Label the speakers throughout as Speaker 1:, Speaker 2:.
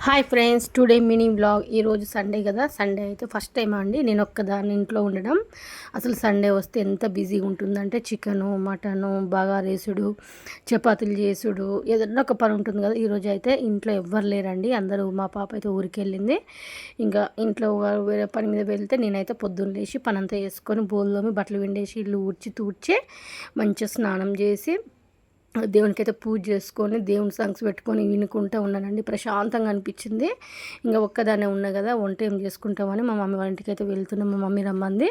Speaker 1: Hi friends, today mini blog. ఈరోజు Sunday కదా. Sunday అయితే ఫస్ట్ టైం అండి నేను ఒక్కదాన్ని ఇంట్లో ఉండడం. అసలు సండే వస్తే ఎంత బిజీగా ఉంటుందంటే చికెను, మటను, బగారేసుడు, చపాతీలు చేసుడు, ఏదన్నా ఒక పని ఉంటుంది కదా. ఈరోజు అయితే ఇంట్లో ఎవ్వరు లేరండి. అందరూ, మా పాప అయితే ఊరికి వెళ్ళింది. ఇంకా ఇంట్లో వేరే పని మీద వెళ్తే నేనైతే పొద్దున్న లేచి పని అంతా చేసుకొని బోల్లోమి బట్టలు విండేసి ఇల్లు ఊడ్చి తూడ్చి మంచిగా స్నానం చేసి దేవునికి అయితే పూజ చేసుకొని దేవుని సాంగ్స్ పెట్టుకొని వినుకుంటూ ఉన్నానండి. ప్రశాంతంగా అనిపించింది. ఇంకా ఒక్కదాన్నే ఉన్నా కదా, వంట ఏం చేసుకుంటామని మా మమ్మీ వాళ్ళ ఇంటికి అయితే వెళ్తున్నాం. మా మమ్మీ రమ్మంది.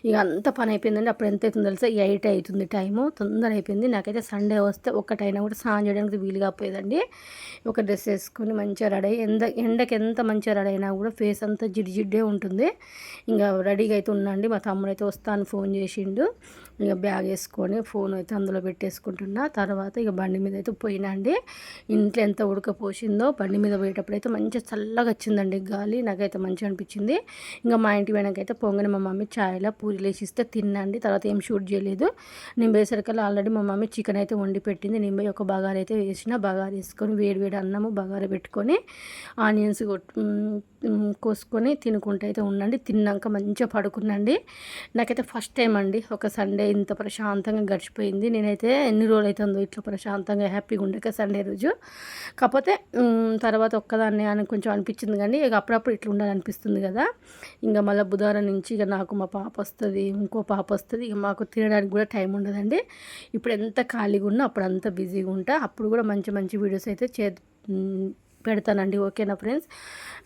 Speaker 1: ఇక అంత పని అయిపోయిందండి. అప్పుడు ఎంత అవుతుందో తెలుసా, 8 అవుతుంది టైము. తొందర అయిపోయింది. నాకైతే సండే వస్తే ఒక్కటైనా కూడా స్నానం చేయడానికి వీలు కాకపోయేదండి. ఒక డ్రెస్ వేసుకొని మంచిగా రెడీ అయ్యి ఎండకి ఎంత మంచిగా రెడీ అయినా కూడా ఫేస్ అంతా జిడ్డే ఉంటుంది. ఇంకా రెడీగా అయితే ఉన్నాండి. మా తమ్ముడు అయితే వస్తాను ఫోన్ చేసిండు. ఇక బ్యాగ్ వేసుకొని ఫోన్ అయితే అందులో పెట్టేసుకుంటున్నా. తర్వాత ఇక బండి మీద అయితే పోయినా అండి. ఇంట్లో ఎంత ఉడకపోసిందో, బండి మీద పోయేటప్పుడు అయితే మంచిగా చల్లగా వచ్చిందండి గాలి. నాకైతే మంచిగా అనిపించింది. ఇంకా మా ఇంటి వెనకైతే పొంగని మా మమ్మీ ఛాయ్లో పూరీలు వేసిస్తే తిన్నాండి. తర్వాత ఏం షూట్ చేయలేదు. నేను వేసరికల్లా ఆల్రెడీ మా మమ్మీ చికెన్ అయితే వండి పెట్టింది. నేను పోయి ఒక బగారా అయితే వేసిన. బగారా వేసుకొని వేడి అన్నము బగారా పెట్టుకొని ఆనియన్స్ కోసుకొని తినుకుంటూ అయితే ఉండండి. తిన్నాక మంచిగా పడుకున్నాండి. నాకైతే ఫస్ట్ టైం అండి ఒక సండే ఇంత ప్రశాంతంగా గడిచిపోయింది. నేనైతే ఎన్ని రోజులు అవుతుందో ఇట్లా ప్రశాంతంగా హ్యాపీగా ఉండక సండే రోజు. కాకపోతే తర్వాత ఒక్కదాన్ని అని కొంచెం అనిపించింది, కానీ ఇక అప్పుడప్పుడు ఇట్లా ఉండాలనిపిస్తుంది కదా. ఇంకా మళ్ళీ బుధవారం నుంచి ఇక నాకు మా పాప వస్తుంది, ఇంకో పాప వస్తుంది. ఇక మాకు తినడానికి కూడా టైం ఉండదండి. ఇప్పుడు ఎంత ఖాళీగా ఉన్నా అప్పుడు అంత బిజీగా ఉంటా. అప్పుడు కూడా మంచి మంచి వీడియోస్ అయితే పెడతానండి. ఓకేనా ఫ్రెండ్స్.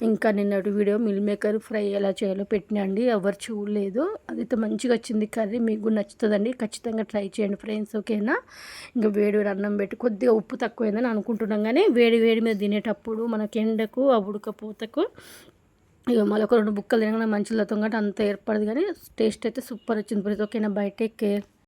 Speaker 1: ఇంకా నిన్నటి వీడియో మిల్ మేకర్ ఫ్రై ఎలా చేయాలో పెట్టినండి. ఎవరు చూడలేదు. అదైతే మంచిగా వచ్చింది కర్రీ. మీకు కూడా నచ్చుతుందండి. ఖచ్చితంగా ట్రై చేయండి ఫ్రెండ్స్. ఓకేనా. ఇంకా వేడి అన్నం పెట్టి కొద్దిగా ఉప్పు తక్కువైందని అనుకుంటున్నాం, కానీ వేడి మీద తినేటప్పుడు మనకి ఎండకు ఆ ఉడకపోతకు ఇక మళ్ళీ ఒక 2 బుక్కలు తినగానే మంచిగా తొంగట అంత ఏర్పడదు, కానీ టేస్ట్ అయితే సూపర్ వచ్చింది ఫ్రెండ్స్. ఓకేనా. By, take care.